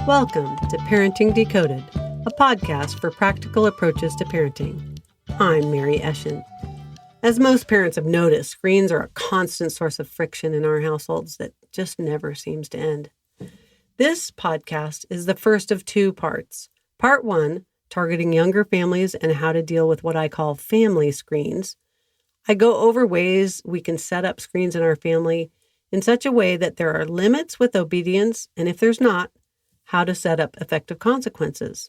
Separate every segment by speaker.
Speaker 1: Welcome to Parenting Decoded, a podcast for practical approaches to parenting. I'm Mary Eschen. As most parents have noticed, screens are a constant source of friction in our households that just never seems to end. This podcast is the first of two parts. Part 1, targeting younger families and how to deal with what I call family screens. I go over ways we can set up screens in our family in such a way that there are limits with obedience, and if there's not, how to set up effective consequences.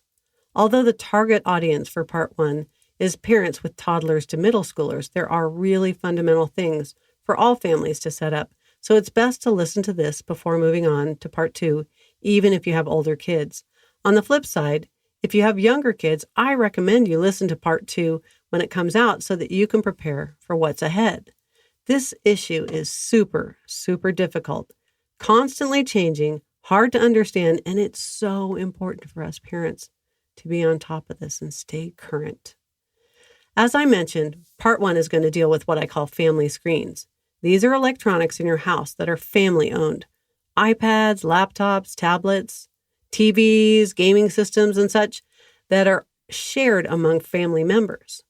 Speaker 1: Although the target audience for Part 1 is parents with toddlers to middle schoolers, there are really fundamental things for all families to set up, so it's best to listen to this before moving on to Part 2, even if you have older kids. On the flip side, if you have younger kids, I recommend you listen to Part 2 when it comes out so that you can prepare for what's ahead. This issue is super difficult, constantly changing, hard to understand, and it's so important for us parents to be on top of this and stay current. As I mentioned, Part 1 is going to deal with what I call family screens. These are electronics in your house that are family-owned. iPads, laptops, tablets, TVs, gaming systems, and such that are shared among family members.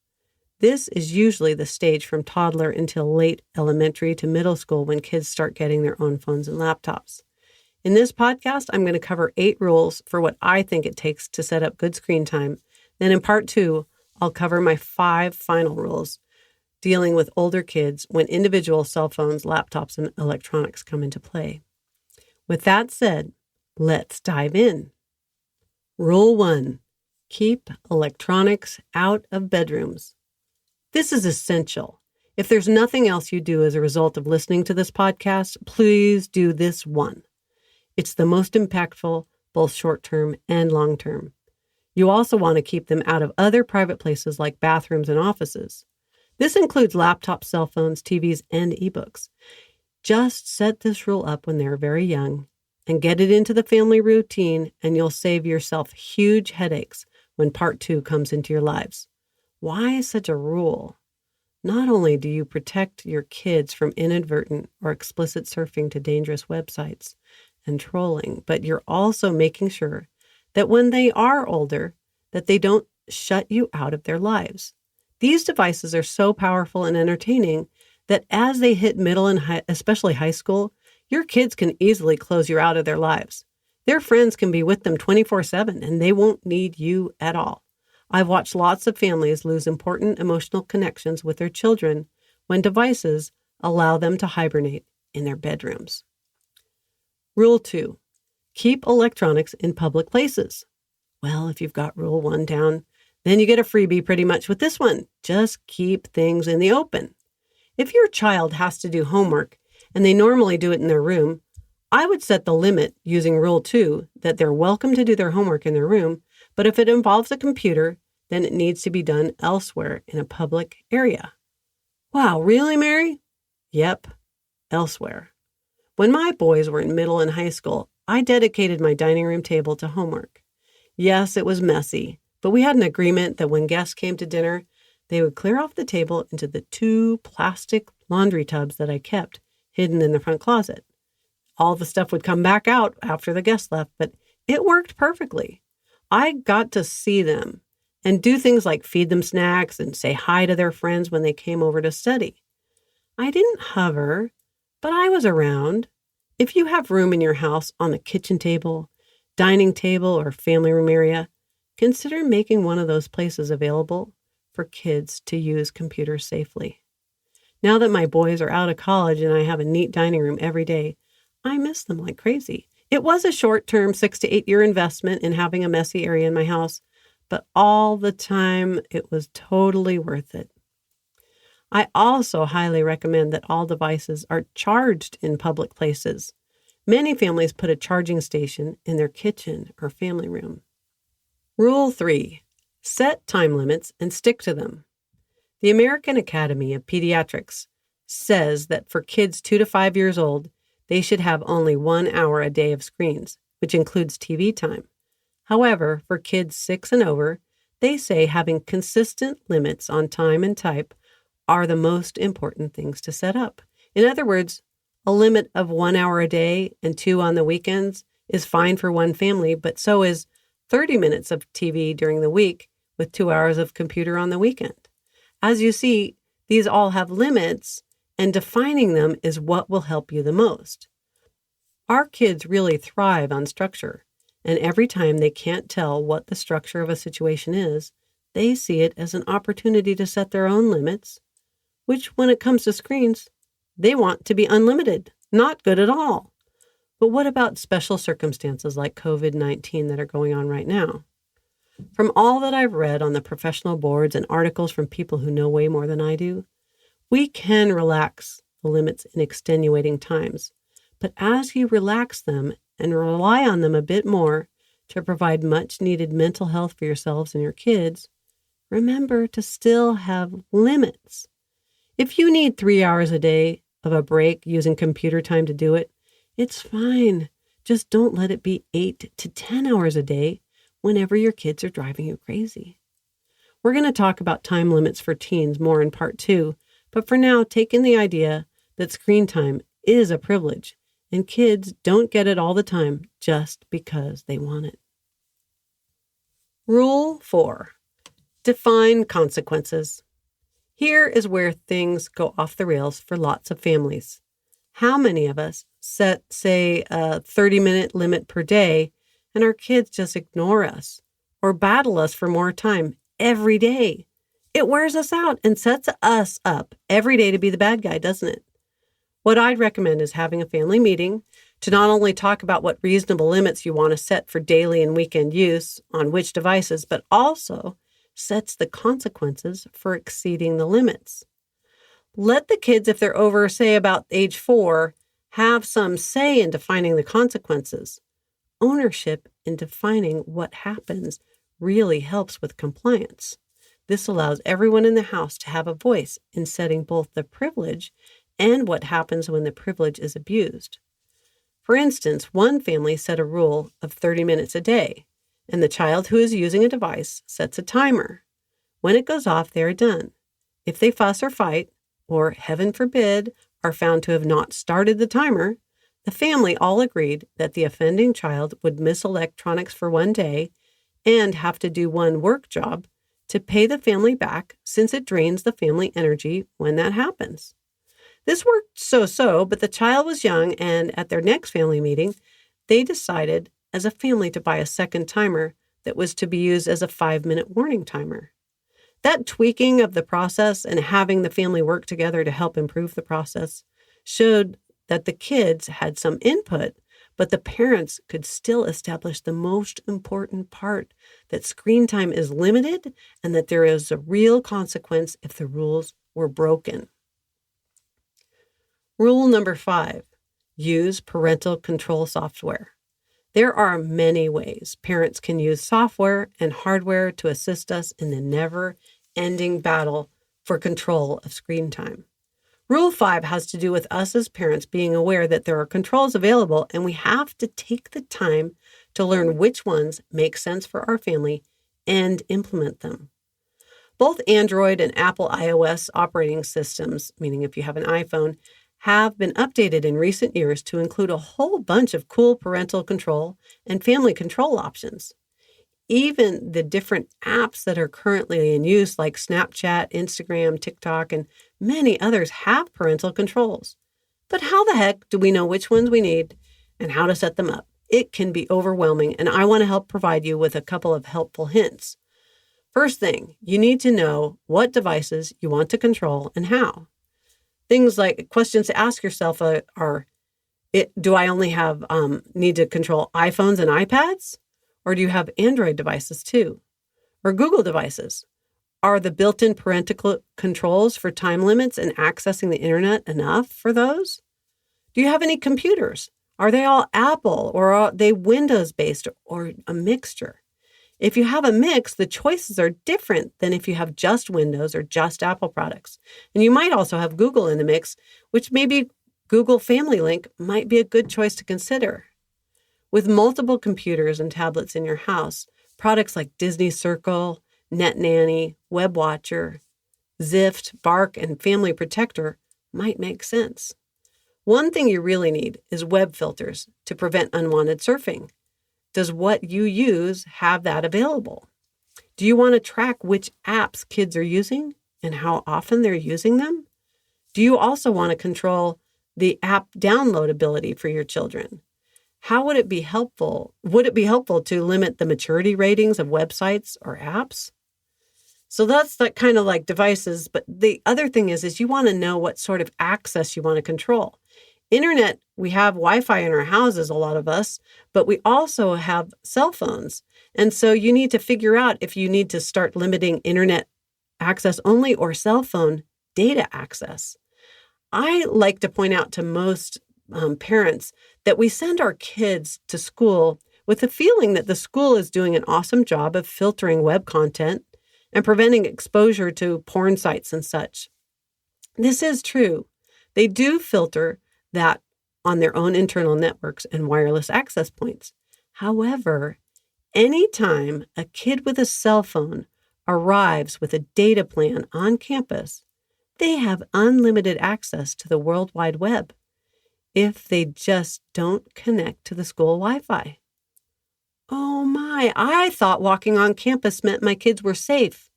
Speaker 1: This is usually the stage from toddler until late elementary to middle school when kids start getting their own phones and laptops. In this podcast, I'm going to cover 8 rules for what I think it takes to set up good screen time. Then in Part 2, I'll cover my 5 final rules dealing with older kids when individual cell phones, laptops, and electronics come into play. With that said, let's dive in. Rule 1, keep electronics out of bedrooms. This is essential. If there's nothing else you do as a result of listening to this podcast, please do this one. It's the most impactful, both short-term and long-term. You also want to keep them out of other private places like bathrooms and offices. This includes laptops, cell phones, TVs, and ebooks. Just set this rule up when they're very young and get it into the family routine, and you'll save yourself huge headaches when Part 2 comes into your lives. Why such a rule? Not only do you protect your kids from inadvertent or explicit surfing to dangerous websites and trolling, but you're also making sure that when they are older, that they don't shut you out of their lives. These devices are so powerful and entertaining that as they hit middle and especially high school, your kids can easily close you out of their lives. Their friends can be with them 24/7 and they won't need you at all. I've watched lots of families lose important emotional connections with their children when devices allow them to hibernate in their bedrooms. Rule 2, keep electronics in public places. Well, if you've got Rule 1 down, then you get a freebie pretty much with this one. Just keep things in the open. If your child has to do homework and they normally do it in their room, I would set the limit using Rule 2 that they're welcome to do their homework in their room, but if it involves a computer, then it needs to be done elsewhere in a public area. Wow, really, Mary? Yep, elsewhere. When my boys were in middle and high school, I dedicated my dining room table to homework. Yes, it was messy, but we had an agreement that when guests came to dinner, they would clear off the table into the 2 plastic laundry tubs that I kept hidden in the front closet. All the stuff would come back out after the guests left, but it worked perfectly. I got to see them and do things like feed them snacks and say hi to their friends when they came over to study. I didn't hover, but I was around. If you have room in your house on the kitchen table, dining table, or family room area, consider making one of those places available for kids to use computers safely. Now that my boys are out of college and I have a neat dining room every day, I miss them like crazy. It was a short-term 6 to 8 year investment in having a messy area in my house, but all the time it was totally worth it. I also highly recommend that all devices are charged in public places. Many families put a charging station in their kitchen or family room. Rule 3, set time limits and stick to them. The American Academy of Pediatrics says that for kids 2 to 5 years old, they should have only 1 hour a day of screens, which includes TV time. However, for kids 6 and over, they say having consistent limits on time and type are the most important things to set up. In other words, a limit of 1 hour a day and 2 on the weekends is fine for one family, but so is 30 minutes of TV during the week with 2 hours of computer on the weekend. As you see, these all have limits, and defining them is what will help you the most. Our kids really thrive on structure, and every time they can't tell what the structure of a situation is, they see it as an opportunity to set their own limits, which, when it comes to screens, they want to be unlimited, not good at all. But what about special circumstances like COVID-19 that are going on right now? From all that I've read on the professional boards and articles from people who know way more than I do, we can relax the limits in extenuating times. But as you relax them and rely on them a bit more to provide much needed mental health for yourselves and your kids, remember to still have limits. If you need 3 hours a day of a break using computer time to do it, it's fine. Just don't let it be 8 to 10 hours a day whenever your kids are driving you crazy. We're going to talk about time limits for teens more in part 2, but for now, take in the idea that screen time is a privilege, and kids don't get it all the time just because they want it. Rule 4. Define consequences. Here is where things go off the rails for lots of families. How many of us set, say, a 30-minute limit per day, and our kids just ignore us or battle us for more time every day? It wears us out and sets us up every day to be the bad guy, doesn't it? What I'd recommend is having a family meeting to not only talk about what reasonable limits you want to set for daily and weekend use on which devices, but also sets the consequences for exceeding the limits. Let the kids, if they're over, say, about age 4, have some say in defining the consequences. Ownership in defining what happens really helps with compliance. This allows everyone in the house to have a voice in setting both the privilege and what happens when the privilege is abused. For instance, one family set a rule of 30 minutes a day, and the child who is using a device sets a timer. When it goes off, they are done. If they fuss or fight, or heaven forbid, are found to have not started the timer, the family all agreed that the offending child would miss electronics for one day and have to do one work job to pay the family back, since it drains the family energy when that happens. This worked so-so, but the child was young, and at their next family meeting, they decided as a family to buy a second timer that was to be used as a 5-minute warning timer. That tweaking of the process and having the family work together to help improve the process showed that the kids had some input, but the parents could still establish the most important part, that screen time is limited and that there is a real consequence if the rules were broken. Rule number 5, use parental control software. There are many ways parents can use software and hardware to assist us in the never-ending battle for control of screen time. Rule 5 has to do with us as parents being aware that there are controls available, and we have to take the time to learn which ones make sense for our family and implement them. Both Android and Apple iOS operating systems, meaning if you have an iPhone, have been updated in recent years to include a whole bunch of cool parental control and family control options. Even the different apps that are currently in use, like Snapchat, Instagram, TikTok, and many others, have parental controls. But how the heck do we know which ones we need and how to set them up? It can be overwhelming, and I want to help provide you with a couple of helpful hints. First thing, you need to know what devices you want to control and how. Things like questions to ask yourself are do I only have need to control iPhones and iPads? Or do you have Android devices too? Or Google devices? Are the built-in parental controls for time limits and accessing the internet enough for those? Do you have any computers? Are they all Apple, or are they Windows-based, or a mixture? If you have a mix, the choices are different than if you have just Windows or just Apple products. And you might also have Google in the mix, which maybe Google Family Link might be a good choice to consider. With multiple computers and tablets in your house, products like Disney Circle, NetNanny, WebWatcher, Zift, Bark, and Family Protector might make sense. One thing you really need is web filters to prevent unwanted surfing. Does what you use have that available? Do you want to track which apps kids are using and how often they're using them? Do you also want to control the app download ability for your children? How would it be helpful? Would it be helpful to limit the maturity ratings of websites or apps? So that's that kind of like devices. But the other thing is you want to know what sort of access you want to control. Internet, we have Wi-Fi in our houses, a lot of us, but we also have cell phones. And so you need to figure out if you need to start limiting internet access only or cell phone data access. I like to point out to most parents that we send our kids to school with the feeling that the school is doing an awesome job of filtering web content and preventing exposure to porn sites and such. This is true. They do filter that on their own internal networks and wireless access points. However, anytime a kid with a cell phone arrives with a data plan on campus, they have unlimited access to the World Wide Web if they just don't connect to the school Wi-Fi. Oh my, I thought walking on campus meant my kids were safe.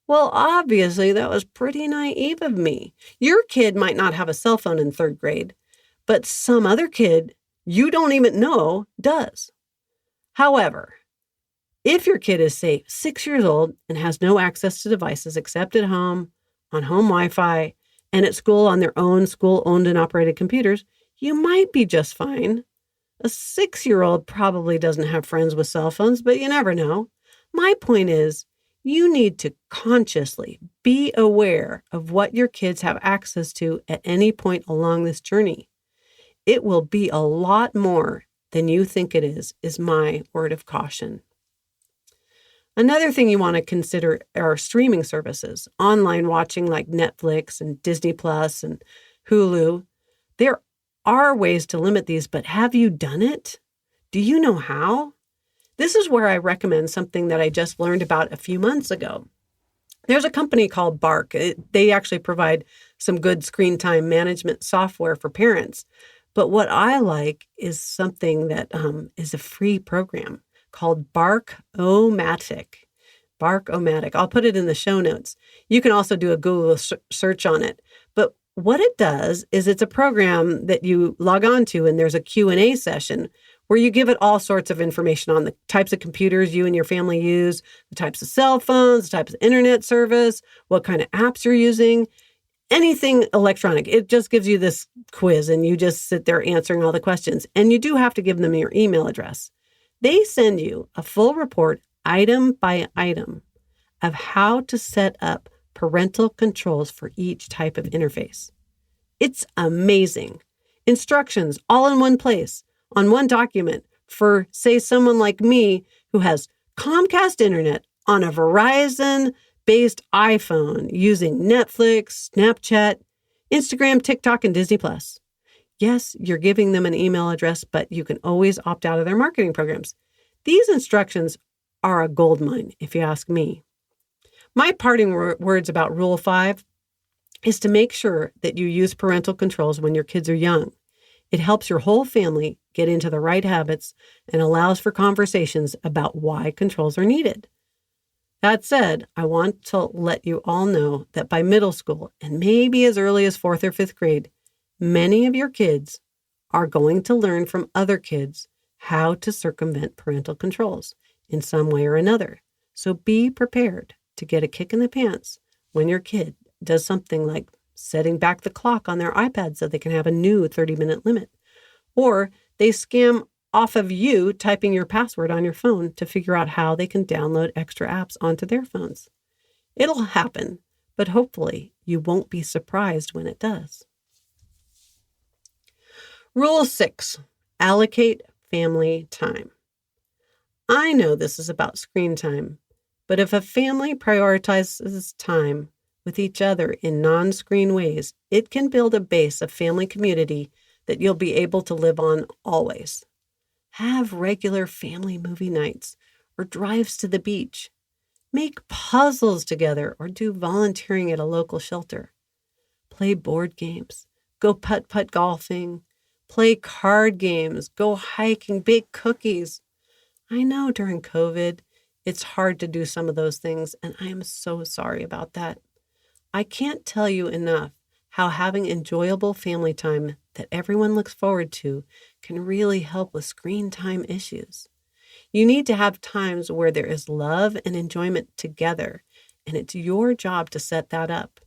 Speaker 1: Well, obviously, that was pretty naive of me. Your kid might not have a cell phone in 3rd grade, but some other kid you don't even know does. However, if your kid is, say, 6 years old and has no access to devices except at home, on home Wi-Fi, and at school on their own school-owned and operated computers, you might be just fine. A 6-year-old probably doesn't have friends with cell phones, but you never know. My point is, you need to consciously be aware of what your kids have access to at any point along this journey. It will be a lot more than you think it is my word of caution. Another thing you want to consider are streaming services, online watching like Netflix and Disney Plus and Hulu. There are ways to limit these, but have you done it? Do you know how? This is where I recommend something that I just learned about a few months ago. There's a company called Bark. They actually provide some good screen time management software for parents. But what I like is something that is a free program called Bark-O-Matic. Bark-O-Matic. I'll put it in the show notes. You can also do a Google search on it. But what it does is it's a program that you log on to, and there's a Q&A session where you give it all sorts of information on the types of computers you and your family use, the types of cell phones, the types of internet service, what kind of apps you're using, anything electronic. It just gives you this quiz, and you just sit there answering all the questions. And you do have to give them your email address. They send you a full report, item by item, of how to set up parental controls for each type of interface. It's amazing. Instructions all in one place, on one document, for, say, someone like me who has Comcast internet on a Verizon-based iPhone using Netflix, Snapchat, Instagram, TikTok, and Disney Plus. Yes, you're giving them an email address, but you can always opt out of their marketing programs. These instructions are a goldmine, if you ask me. My parting words about Rule 5 is to make sure that you use parental controls when your kids are young. It helps your whole family get into the right habits and allows for conversations about why controls are needed. That said, I want to let you all know that by middle school, and maybe as early as 4th or 5th grade, many of your kids are going to learn from other kids how to circumvent parental controls in some way or another. So be prepared to get a kick in the pants when your kid does something like setting back the clock on their iPad so they can have a new 30-minute limit, or they scam off of you typing your password on your phone to figure out how they can download extra apps onto their phones. It'll happen, but hopefully you won't be surprised when it does. Rule 6, allocate family time. I know this is about screen time, but if a family prioritizes time with each other in non-screen ways, it can build a base of family community that you'll be able to live on always. Have regular family movie nights or drives to the beach. Make puzzles together or do volunteering at a local shelter. Play board games. go putt-putt golfing, play card games, go hiking, bake cookies. I know during COVID, it's hard to do some of those things, and I am so sorry about that. I can't tell you enough how having enjoyable family time that everyone looks forward to can really help with screen time issues. You need to have times where there is love and enjoyment together, and it's your job to set that up.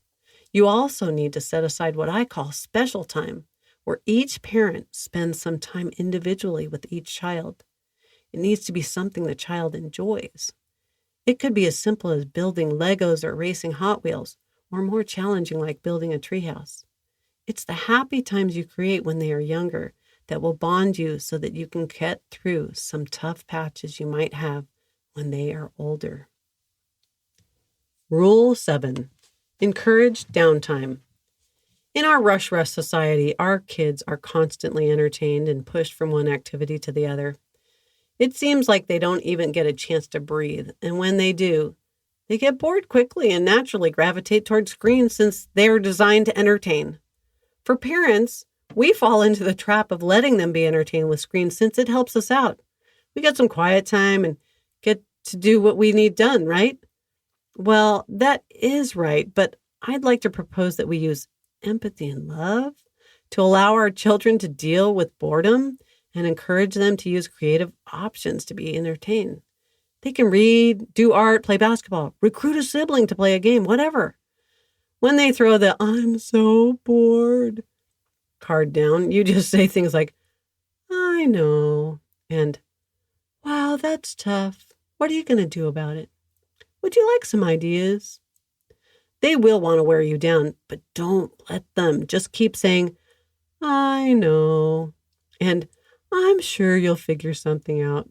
Speaker 1: You also need to set aside what I call special time, where each parent spends some time individually with each child. It needs to be something the child enjoys. It could be as simple as building Legos or racing Hot Wheels, or more challenging like building a treehouse. It's the happy times you create when they are younger that will bond you so that you can get through some tough patches you might have when they are older. Rule 7. Encourage downtime. In our rush society, our kids are constantly entertained and pushed from one activity to the other. It seems like they don't even get a chance to breathe, and when they do, they get bored quickly and naturally gravitate toward screens since they are designed to entertain. For parents, we fall into the trap of letting them be entertained with screens since it helps us out. We get some quiet time and get to do what we need done, right? Well, that is right, but I'd like to propose that we use empathy and love to allow our children to deal with boredom and encourage them to use creative options to be entertained. They can read, do art, play basketball, recruit a sibling to play a game, whatever. When they throw the "I'm so bored" card down, you just say things like, "I know," and "Wow, that's tough. What are you going to do about it? Would you like some ideas?" They will want to wear you down, but don't let them. Just keep saying, "I know," and "I'm sure you'll figure something out."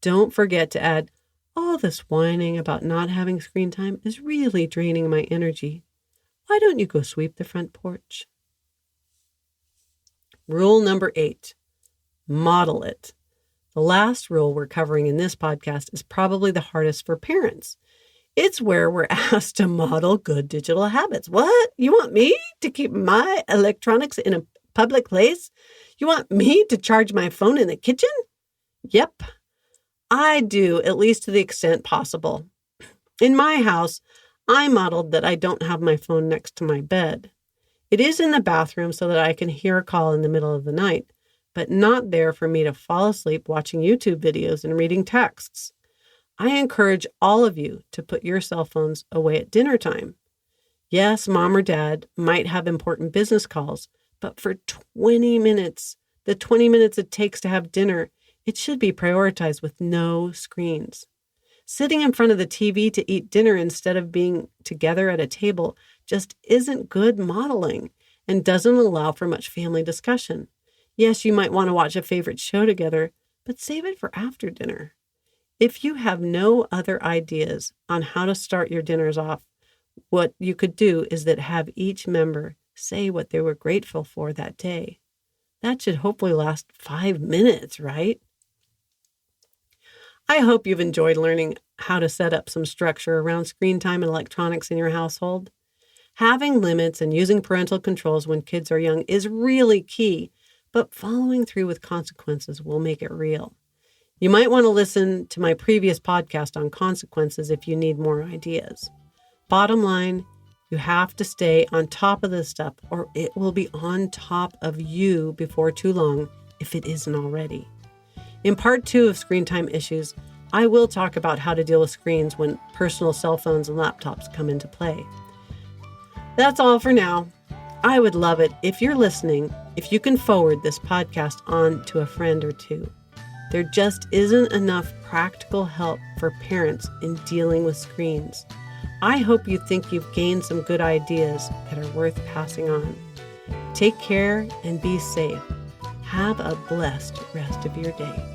Speaker 1: Don't forget to add, "All this whining about not having screen time is really draining my energy. Why don't you go sweep the front porch?" Rule number 8, model it. The last rule we're covering in this podcast is probably the hardest for parents. It's where we're asked to model good digital habits. What? You want me to keep my electronics in a public place? You want me to charge my phone in the kitchen? Yep, I do, at least to the extent possible. In my house, I modeled that I don't have my phone next to my bed. It is in the bathroom so that I can hear a call in the middle of the night, but not there for me to fall asleep watching YouTube videos and reading texts. I encourage all of you to put your cell phones away at dinner time. Yes, mom or dad might have important business calls, but for 20 minutes, the 20 minutes it takes to have dinner, it should be prioritized with no screens. Sitting in front of the TV to eat dinner instead of being together at a table just isn't good modeling and doesn't allow for much family discussion. Yes, you might want to watch a favorite show together, but save it for after dinner. If you have no other ideas on how to start your dinners off, what you could do is that have each member say what they were grateful for that day. That should hopefully last 5 minutes, right? I hope you've enjoyed learning how to set up some structure around screen time and electronics in your household. Having limits and using parental controls when kids are young is really key, but following through with consequences will make it real. You might want to listen to my previous podcast on consequences if you need more ideas. Bottom line, you have to stay on top of this stuff or it will be on top of you before too long if it isn't already. In part 2 of Screen Time Issues, I will talk about how to deal with screens when personal cell phones and laptops come into play. That's all for now. I would love it if you're listening, if you can forward this podcast on to a friend or two. There just isn't enough practical help for parents in dealing with screens. I hope you think you've gained some good ideas that are worth passing on. Take care and be safe. Have a blessed rest of your day.